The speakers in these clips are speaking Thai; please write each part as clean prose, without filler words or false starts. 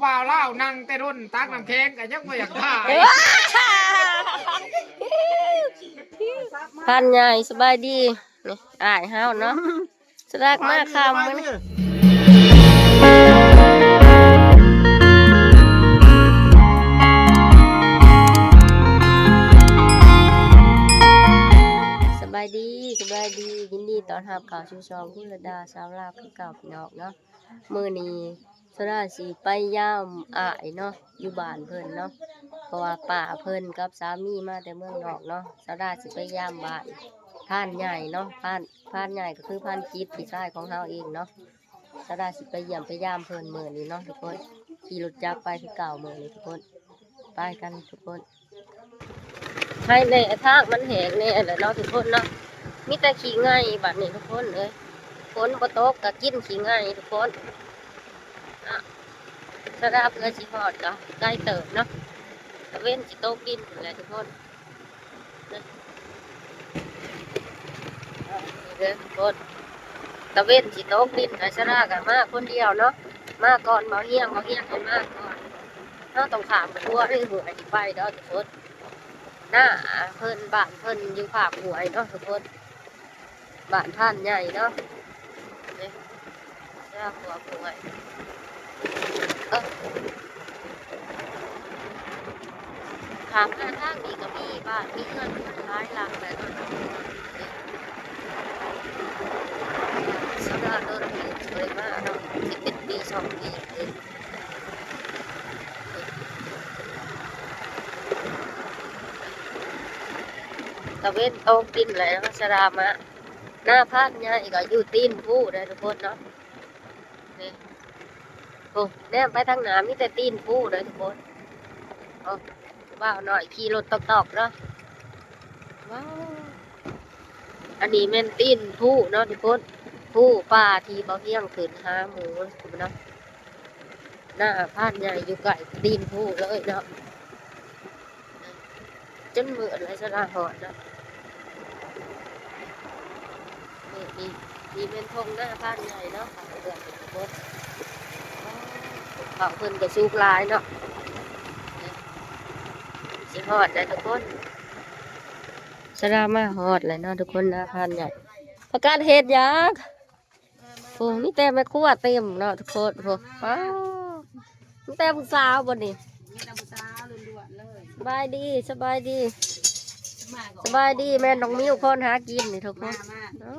บ่าวเล่านั่งแต่รุ่นตักน้ำแข็งกันยังไม่อยากถ่ายพันใหญ่สบายดีนี่อ้ายเฮาเนาะสลักมากคำมันสบายดียินดีตอนรับข่าวชูชองกุลดาสาวลาวคือเก่าพี่น้องเนาะมื้อนี้สราสิไปย่ามอ้ายเนาะอยู่บ้านเพิ่นเนาะเพราะว่าป้าเพิ่นกับสามีมาแต่เมืองนอกเนาะสราสิไปย่ามบ้านพานใหญ่เนาะพานใหญ่ก็คือพานจิตพี่ชายของเฮาเองเนาะสราสิไปเยี่ยมไปย่ามเพิ่นมื้อนี้เนาะทุกคนขี่รถจักรไปคือเก่ามื้อนี้ทุกคนไปกันทุกคนให้ในทางมันแหงแน่แหละเนาะทุกคนเนาะมีแต่ขี้ไงบัดนี้ทุกคนเลยฝนบ่ตกก็กินขี้ไงทุกคนสระเพื่อสิฮอดก็ใกล้เติบเนาะตะเว้นสิตกดินพุ่นแหละทุกคนนี่เด้อทุกคนตะเว้นสิตกดินสระก็มาคนเดียวเนาะมาก่อนเมาเฮียงให้มาก่อนเฮาต้องข้ามหัวให้หัวสิไปเด้อทุกคนหน้าเพิ่นบ้านเพิ่นอยู่ภาคหัวเนาะทุกคนบ้านท่านใหญ่เนาะนี่หน้าหัวถามหาทางนี้ก็มีบ้านมีเงินหลายหลังเลยสำหรับตัวเราเองสวยมากเนาะที่เป็นปี2 ปีเลยตะเวนตกดินเลยนะสรามะหน้าพาดเนี่ยอีกอยู่ตีนผู้เลยทุกคนเนาะนี่โอ้แนมไปทางหน้ามีแต่ตีนผู้เลยทุกคนโอ้ว้าวหน่อยขี่รถตอกๆเนาะว้าวอันนี้แม่นตีนผู้เนาะทุกคนผู้ป่าที่เบาเฮียงขืนหาหมูเนาะหน้าพาดใหญ่อยู่ไก่ตีนผู้เลยเนาะจนมืออะไรสระหอดเนาะนี่เป็นทงหน้าพาดใหญ่เนาะเดือดทุกคนเขาเพิ่นก็สูบลายเนาะสิฮอดได้ทุกคนสรามาฮอดเลยเนาะทุกคนนะพานใหญ่ประกาศเหตุยักษ์โอ้มีแต่แม่ครัวเต็มเนาะทุกคนโอ้ว้าวมีแต่ผู้สาวบนนี่สบายดีแม่น้องมิ้วคนหากินนี่ทุกคน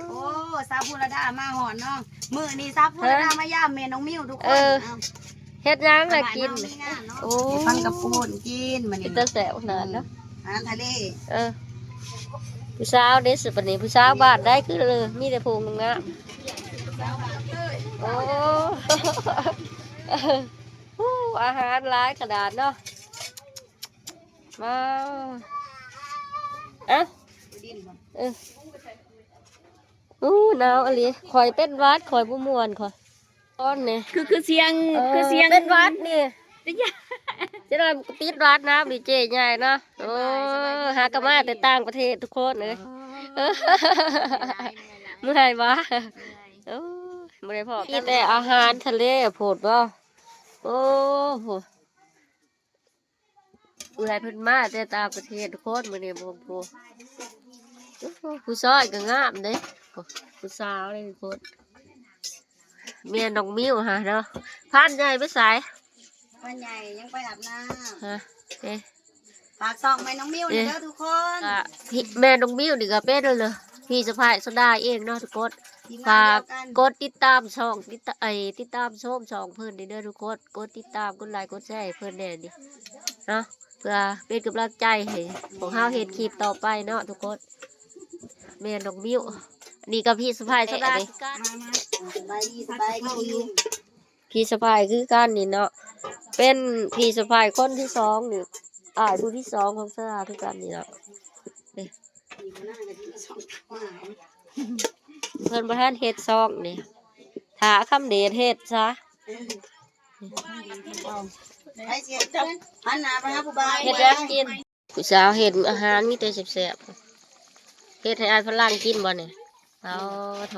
โอ้ซาบูระดามาหอนเนาะมื้อนี้ซาบูระดามาย่ามแม่น้องมิ้วทุกคนเฮ็ดยังล่ะกินโอ้ฟังกับปูนกินมันนี่ตะแสวนั่นเนาะอาหารทะเลผู้สาวเด็ดสุดปานนี้ผู้สาวบ้านได้คือเลยมีแต่พูงงามโอ้อาหารหลายขนาดเนาะมาหนาวอะไรคอยเป็นวัดคอยผู้มวนคอยตอนนี่คือเสียงเป็นวัดนี่จะได้ติดวัดน้ำดีเจใหญ่เนาะโอ้หากระมาแต่ต่างประเทศทุกคนเลยเมื่อไหร่วะเมื่อไหร่พอกินแต่อาหารทะเลโผดว่าโอ้โหเมื่อไหร่เพิ่นมาแต่ต่างประเทศทุกคนมื่อนี้บ่ผู้ชายก็งามเด้ผู้สาวเลยทุกคนเมียน้องมิ้วฮะเนาะพานใหญ่ไปสายพานใหญ่ยังไปอาบน้ำฮะฝากส่องแม่น้องมิ้วเด้อทุกคนแม่น้องมิ้วนี่ก็เป็นเลยพี่สะพายสดาเองเนาะทุกคนฝากกดติดตามช่องติดตามชมช่องเพื่อนเด้อทุกคนกดติดตามกดไลค์กดแชร์เพื่อนแน่ดิเนาะเพื่อเป็นกำลังใจให้ของเฮาเฮ็ดคลิปต่อไปเนาะทุกคนแม่น้องมิ้วนี่กับพี่สะพายสดาสบายดีพี่สะพายคือกันนี่เนาะเป็นพี่สะพายคนที่2นี่ดูที่2ของสดาคือกันนี่เนาะเพิ่นบ่ทันเฮ็ดซองนี่ถ้าคำเดชเฮ็ดซะหันหน้าไปหาผู้บ่าวเฮ็ดแล้วกินผู้สาวเฮ็ดอาหารมีแต่แซ่บๆเฮ็ดให้อ้ายฝรั่งกินบ่เนี่ยเอาโถ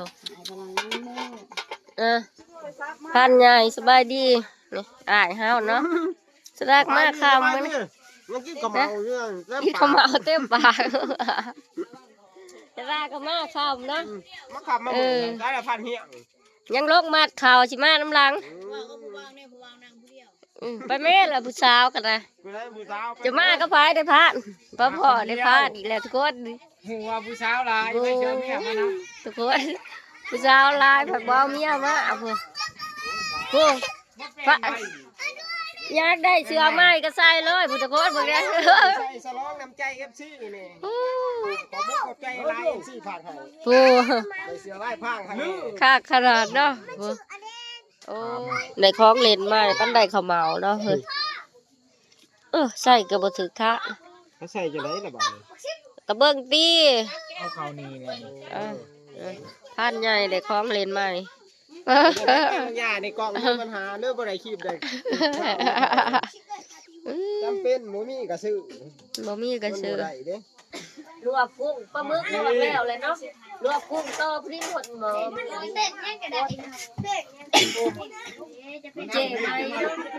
พันใหญ่สบายดี นี่อ้ายเฮาเนาะสลากมากคำมัน มันกินกระเมาเรื่องแล้ว กินข้าวเหมาเต็มปากสลากก็มากคำเนาะ มาขับมาได้ละพันเฮียง ยังลกมัดข่าวสิมาน้ำลังไปแม่ละผู้สาวกันนะจะมาก็พายได้พานพ่อได้พานอีกแล้วทุกคน หัวผู้สาวหลายไม่เชื่อเมียมานะ ทุกคนผู้สาวลายผักบอเมียมาพวกพระอยากได้เสื้อไม้ก็ใส่เลยผู้ทุกคนพวกนี้ ใส่สลองน้ำใจเอฟซีนี่ขอมุกขอบใจลายเอฟซีผ่านให้ ผู้ ใส่เสื้อลายพางให้ ค่าขนาดเนาะโอ้ในคล้องเลนมาปั้นได้ข้าวเหมาเนาะเฮ้ยใส่กระบอกถือทะ เขาใส่จะไหนล่ะบ่ กระเบื้องตี เอาเขานี่เลย ท่านใหญ่ได้คล้องเลนมานี่ ยาในกล่องมีปัญหาเนื้อบ่ได้คีบได้จำเป็นหมูมีกระซื้อ บ่มีกระสือ ได้เด้ ลวกกุ้งปลาหมึกลวกแล้วเลยเนาะลวกกุ้งต้มพริกหดหมอเจ๊ไหม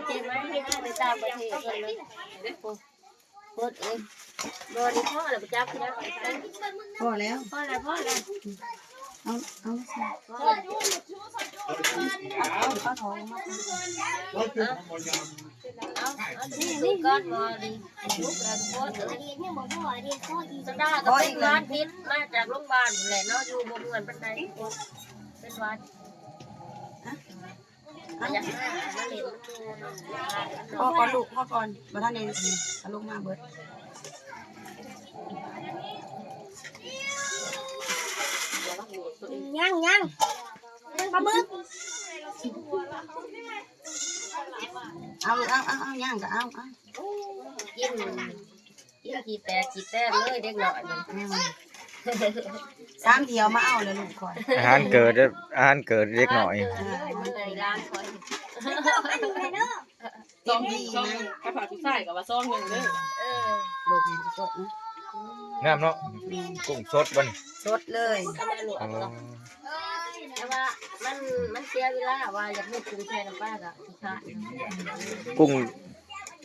เจ๊ไหมให้ได้ไปตามประเทศเลยหดเองบ่ได้พ่อแล้วประจับนะ พอแล้ว พ่อแล้วพ่อแล้ว เอาใส่เอาถอยมา นี่ก้อนมาดิลูกกระโดดสดาก็เป็นหวานพิษมาจากโรงพยาบาลแหละเนาะอยู่บ่เหมือนปานใดเป็นหวานอยากมาเล่น พ่อก่อนลูกพ่อก่อนมาท่านเองเอาลูกมาเบิดยังปลาหมึกเอาย่างก็เอา กินกี่แตกเลยเด็กหน่อยมัน สามเดียวมาเอาเลยลูกก่อน อาหารเกิดเล็กหน่อย มันในร้านคอย เต็มที่นะ ข้าวผัดผู้ชายกับว่าซองหนึ่งเด้อ เบิกเงินสดนะ งามเนาะกุ้งสดบน สดเลย แต่ว่ามันเสียเวลาว่าอยากให้กุ้งแช่น้ำปลาก็ที่ขาด กุ้ง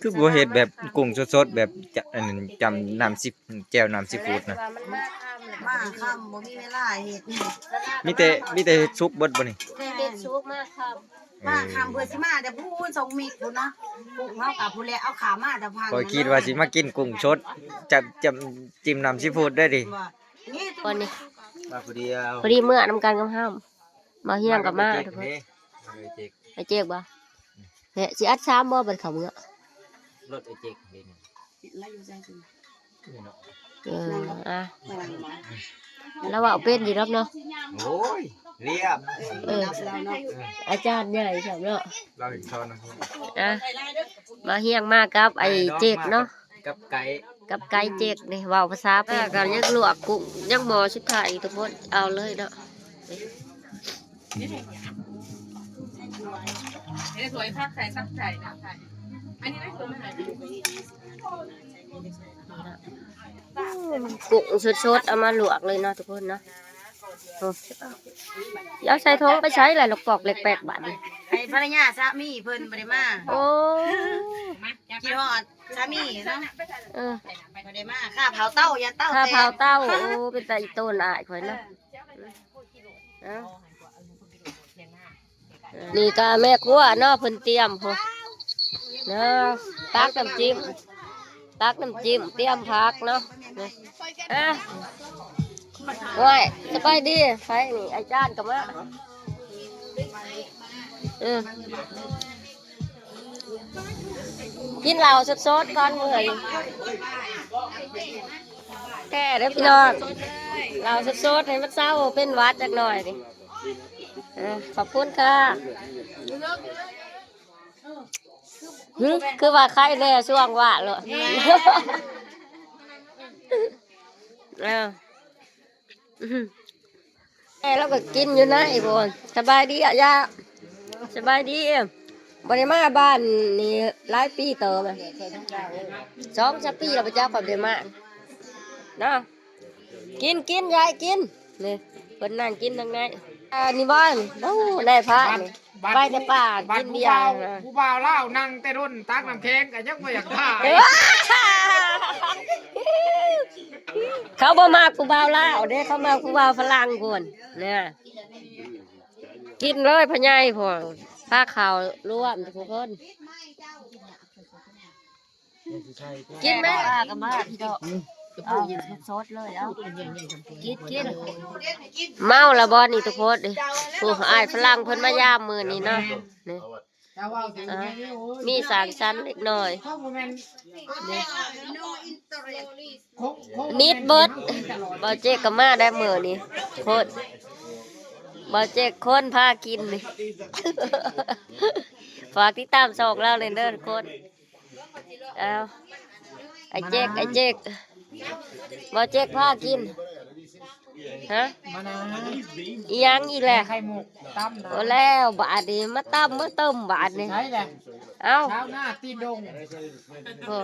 คือบ่เฮ็ดแบบกุ้งสดๆแบบอันนั้นจำน้ำซิแจ่วน้ำซีฟู้ดนะ มันมากข้ามเลย มาค่ำบ่มีเวลาเฮ็ด มีแต่ซุปเบิดบ่นี่ เด็ดซุกมากข้าม มาค่ำเพื่อสิมาแต่พูนส่งมิกพุ่นเนาะปุ๊เฮากับผู้แลเอาขามาแต่พัง ก็คิดว่าสิมากินกุ้งสดจะจิ้มน้ำซีฟู้ดได้ดิ นี่ วันนี้ มาผู้เดียว พอดีเมื่อนำกันกับห้ามมาเฮียงกับมาทุกคนไอเจ๊กบ่เนี่ยสิอัดซ้ำบ่บัดเขาเมื่อ รถไอ้เจ๊กเห็น แล้วอยู่ใจสิ อ่ะแล้วว่าเป็นดีรับเนาะ โอ้ยเรียบ รับแล้วเนาะ อาจารย์ใหญ่ใช่เนาะ เราอีกช้อนนะ อ่ะมาเฮียงมากครับไอเจ๊กเนาะ กับไก่ กับไก่เจ๊กนี่เว้าภาษาไปกันยังลวกกุ้งยังบ่สุดท้ายทุกคนเอาเลยเนาะ นี่สวยพักใส่ซักใส่นะใส่อันนี้ได้สวยไหม กุ้งสดๆเอามาลวกเลยเนาะทุกคนเนาะอยากใส่ท้องไปใช้อะไรหลอกปอกเล็กแปลกบาทนี่ ไอ้ภรรยาสามีเพิ่นบ่ได้มา โอ้ คิดฮอดสามีเนาะ เออ บ่ได้มาข้าเผาเต้ายันเต้า ข้า แต เผาก เต้าโอ้เป็นตาอีโตนอายข่อยเนาะนี่ก็แม่ครัวเนาะเพิ่นเตรียมพอเนาะตักน้ำจิ้มเตรียมผักเนาะอ่ะว้ายสบายดีใครนี่อาจารย์ก็มากินเหล้าสดๆก่อนเมื่อยแก่เด้อพี่น้องเหล้าสดๆให้มันเศร้าเป็นหวัดจักหน่อยดิขอบคุณค่ะคือว่าใครแน่ช่วงว่าเลยแม่เราก็กินอยู่นะไอ้บอลสบายดีอ่ะย่าสบายดีบริมาบ้านนี่หลายปีเติมอ่ะ2-3 ปีเราไปจ้าความเดมาเนาะกินยายกินนี่เพิ่นนั่งกินทางไหนนี่บ้านโอ้ได้พระนี่ ไปแต่ป่า บั กิ ด น ผู้ เบีย บ่าว ร์นะ ผู้บ่าวเล่านั่งแต่รุ่นตักน้ำแข็งก็ยังบ่อยากถ่าย เขาบ่มากผู้บ่าวลาวเด้เขามาผู้บ่าวฝรั่งพุ่นเนี่ยกินเลยพ่อใหญ่พ่อผ้าขาวร่วมทุกคนกินไหมป้าก็มาพี่ดอกเอาสดๆเลยเอากินเมาละบ่นี่ทุกคนดิผู้อ้ายฝรั่งเพิ่นมายามมื้อนี้เนาะนี่ แต่ว่าถึง อ่ะ แค่นี้โอ้ย มีสามชั้นเล็กน้อย เขาบ่แม่น นิดเบิดบ่เจ๊กก็มาได้มื้อนี้โคตรบ่เจ๊กคนพากินนี่ ฝากติดตามส่องเราเลยเด้อทุกคนเอาไอ้เจ๊กบ่เจ๊กพากินฮะ มานาว อีหยังอีแหละ ไข่มุกตั้มนะ โอ้แล้วบาดนี้มาตำมาต้มบาดนี้ ใช่แหละ เอ้า เช้าหน้าตีดง โอ้